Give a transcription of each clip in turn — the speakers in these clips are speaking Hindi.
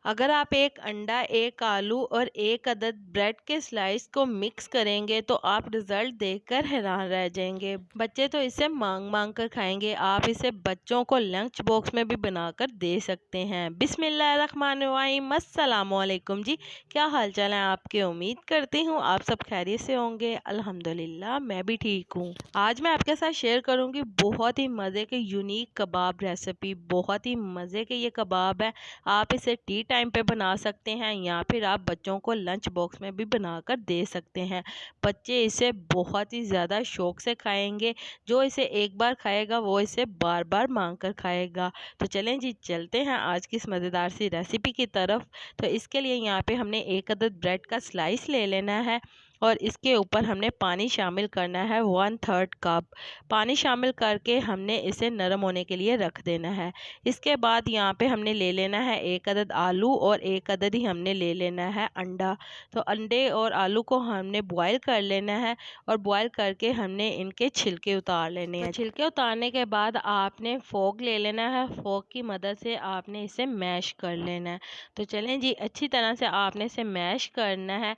अगर आप एक अंडा, एक आलू और एक अदद ब्रेड के स्लाइस को मिक्स करेंगे तो आप रिजल्ट देखकर हैरान रह जाएंगे। बच्चे तो इसे मांग मांग कर खाएंगे। आप इसे बच्चों को लंच बॉक्स में भी बनाकर दे सकते हैं। बिस्मिल्लाहिर्रहमानिर्रहीम, अस्सलाम वालेकुम जी। क्या हाल चाल है आपके? उम्मीद करती हूँ आप सब खैरियत से होंगे। अल्हम्दुलिल्लाह मैं भी ठीक हूँ। आज मैं आपके साथ शेयर करूँगी बहुत ही मज़े के यूनिक कबाब रेसिपी। बहुत ही मज़े के ये कबाब है। आप इसे टी टाइम पे बना सकते हैं या फिर आप बच्चों को लंच बॉक्स में भी बनाकर दे सकते हैं। बच्चे इसे बहुत ही ज़्यादा शौक से खाएंगे। जो इसे एक बार खाएगा वो इसे बार बार मांग कर खाएगा। तो चलें जी, चलते हैं आज की इस मज़ेदार सी रेसिपी की तरफ। तो इसके लिए यहाँ पे हमने एक अदद ब्रेड का स्लाइस ले लेना है और इसके ऊपर हमने पानी शामिल करना है 1/3 कप। पानी शामिल करके हमने इसे नरम होने के लिए रख देना है। इसके बाद यहाँ पे हमने ले लेना है एक अदद आलू और एक अदद ही हमने ले लेना है अंडा। तो अंडे और आलू को हमने बॉयल कर लेना है और बॉयल करके हमने इनके छिलके उतार लेने हैं। छिलके उतारने के बाद आपने फोक ले लेना है। फोक की मदद से आपने इसे मैश कर लेना है। तो चलें जी, अच्छी तरह से आपने इसे मैश करना है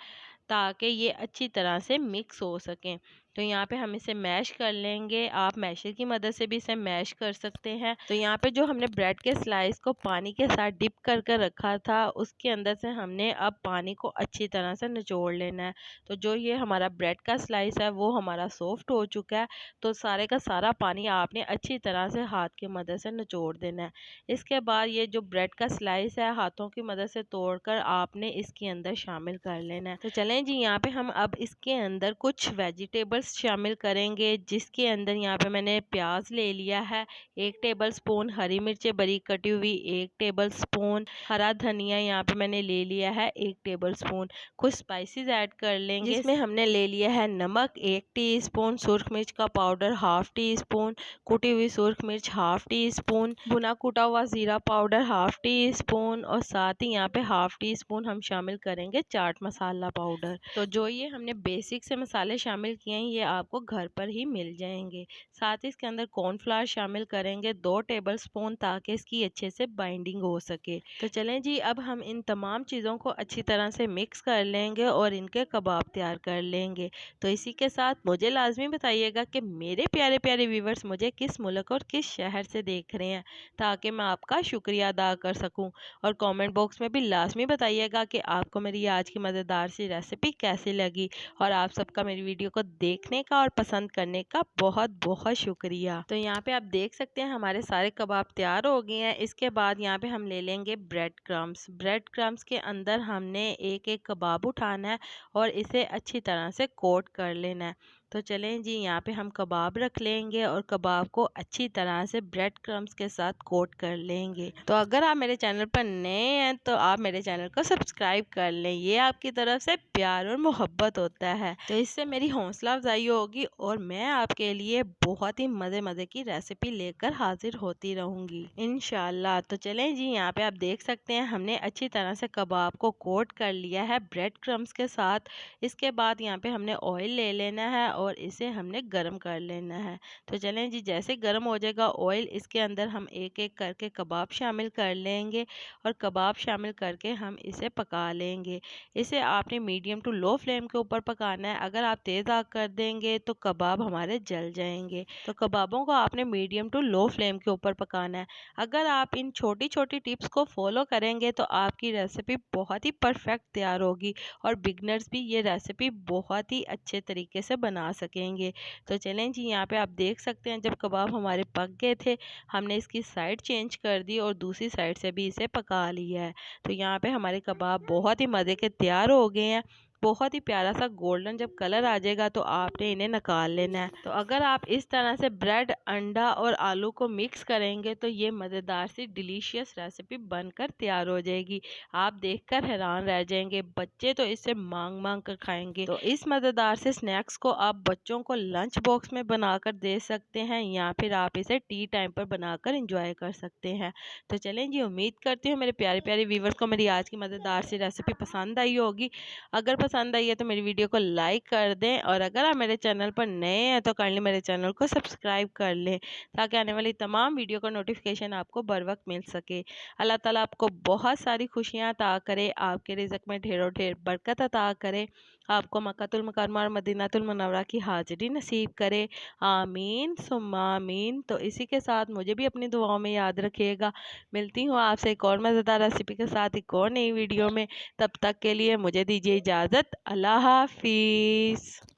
ताकि ये अच्छी तरह से मिक्स हो सकें। तो यहाँ पे हम इसे मैश कर लेंगे। आप मैशर की मदद से भी इसे मैश कर सकते हैं। तो यहाँ पे जो हमने ब्रेड के स्लाइस को पानी के साथ डिप कर कर रखा था उसके अंदर से हमने अब पानी को अच्छी तरह से निचोड़ लेना है। तो जो ये हमारा ब्रेड का स्लाइस है वो हमारा सॉफ्ट हो चुका है। तो सारे का सारा पानी आपने अच्छी तरह से हाथ की मदद से निचोड़ देना है। इसके बाद ये जो ब्रेड का स्लाइस है हाथों की मदद से तोड़कर आपने इसके अंदर शामिल कर लेना है। तो चलें जी, यहाँ पे हम अब इसके अंदर कुछ वेजिटेबल्स शामिल करेंगे। जिसके अंदर यहाँ पे मैंने प्याज ले लिया है, 1 टेबल स्पून हरी मिर्चें बारीक कटी हुई, 1 टेबल स्पून हरा धनिया यहाँ पे मैंने ले लिया है, 1 टेबल स्पून। कुछ स्पाइसेस ऐड कर लेंगे जिसमें हमने ले लिया है नमक 1 टीस्पून, सुर्ख मिर्च का पाउडर 1/2 टीस्पून, कुटी हुई सुर्ख मिर्च 1/2 टीस्पून, भुना कुटा हुआ जीरा पाउडर 1/2 टीस्पून और साथ ही यहाँ पे 1/2 टीस्पून हम शामिल करेंगे चाट मसाला पाउडर। तो जो ये हमने बेसिक से मसाले शामिल किए हैं ये आपको घर पर ही मिल जाएंगे। साथ ही इसके अंदर कॉर्नफ्लावर शामिल करेंगे 2 टेबल स्पून ताकि इसकी अच्छे से बाइंडिंग हो सके। तो चलें जी, अब हम इन तमाम चीज़ों को अच्छी तरह से मिक्स कर लेंगे और इनके कबाब तैयार कर लेंगे। तो इसी के साथ मुझे लाजमी बताइएगा कि मेरे प्यारे प्यारे व्यूवर्स मुझे किस मुल्क और किस शहर से देख रहे हैं ताकि मैं आपका शुक्रिया अदा कर सकूं। और कमेंट बॉक्स में भी लाजमी बताइएगा कि आपको मेरी आज की मज़ेदार सी रेसिपी कैसी लगी। और आप सबका मेरी वीडियो को देखने का और पसंद करने का बहुत बहुत शुक्रिया। तो यहाँ पे आप देख सकते हैं हमारे सारे कबाब तैयार हो गए हैं। इसके बाद यहाँ पे हम ले लेंगे ब्रेड क्रम्स। ब्रेड क्रम्स के अंदर हमने एक एक कबाब उठाना है और इसे अच्छी तरह से कोट कर लेना है। तो चलें जी, यहाँ पे हम कबाब रख लेंगे और कबाब को अच्छी तरह से ब्रेड क्रम्स के साथ कोट कर लेंगे। तो अगर आप मेरे चैनल पर नए हैं तो आप मेरे चैनल को सब्सक्राइब कर लें। ये आपकी तरफ से प्यार और मोहब्बत होता है। तो इससे मेरी हौसला अफजाई होगी और मैं आपके लिए बहुत ही मज़े मज़े की रेसिपी लेकर हाजिर होती रहूँगी इंशाल्लाह। तो चलें जी, यहाँ पे आप देख सकते हैं हमने अच्छी तरह से कबाब को कोट कर लिया है ब्रेड क्रम्स के साथ। इसके बाद यहाँ पे हमने ऑयल ले लेना है और इसे हमने गर्म कर लेना है। तो चलें जी, जैसे गर्म हो जाएगा ऑयल इसके अंदर हम एक एक करके कबाब शामिल कर लेंगे और कबाब शामिल करके हम इसे पका लेंगे। इसे आपने मीडियम टू लो फ्लेम के ऊपर पकाना है। अगर आप तेज़ आग कर देंगे तो कबाब हमारे जल जाएंगे। तो कबाबों को आपने मीडियम टू लो फ्लेम के ऊपर पकाना है। अगर आप इन छोटी छोटी टिप्स को फॉलो करेंगे तो आपकी रेसिपी बहुत ही परफेक्ट तैयार होगी और बिगनर्स भी ये रेसिपी बहुत ही अच्छे तरीके से बना सकेंगे। तो चलें जी, यहाँ पे आप देख सकते हैं जब कबाब हमारे पक गए थे हमने इसकी साइड चेंज कर दी और दूसरी साइड से भी इसे पका लिया है। तो यहाँ पे हमारे कबाब बहुत ही मज़े के तैयार हो गए हैं। बहुत ही प्यारा सा गोल्डन जब कलर आ जाएगा तो आपने इन्हें निकाल लेना है। तो अगर आप इस तरह से ब्रेड, अंडा और आलू को मिक्स करेंगे तो ये मज़ेदार सी डिलीशियस रेसिपी बनकर तैयार हो जाएगी। आप देखकर हैरान रह जाएंगे। बच्चे तो इसे मांग मांग कर खाएंगे। तो इस मज़ेदार से स्नैक्स को आप बच्चों को लंच बॉक्स में बनाकर दे सकते हैं या फिर आप इसे टी टाइम पर बनाकर इंजॉय कर सकते हैं। तो चलें जी, उम्मीद करती हूँ मेरे प्यारे प्यारे व्यूवर्स को मेरी आज की मज़ेदार सी रेसिपी पसंद आई होगी। अगर पसंद आई है तो मेरी वीडियो को लाइक कर दें, और अगर आप मेरे चैनल पर नए हैं तो काइंडली मेरे चैनल को सब्सक्राइब कर लें ताकि आने वाली तमाम वीडियो का नोटिफिकेशन आपको बर वक्त मिल सके। अल्लाह ताला आपको बहुत सारी खुशियाँ अता करे, आपके रिज़्क़ में ढेरों ढेर बरकत अता करे, आपको मक्कातुल मुकर्रमा और मदीनातुल मुनव्वरा की हाज़िरी नसीब करे। आमीन सुम्मा आमीन। तो इसी के साथ मुझे भी अपनी दुआओं में याद रखिएगा। मिलती हूँ आपसे एक और मज़ेदार रेसिपी के साथ एक और नई वीडियो में। तब तक के लिए मुझे दीजिए इजाज़त। अल्लाह हाफिज़।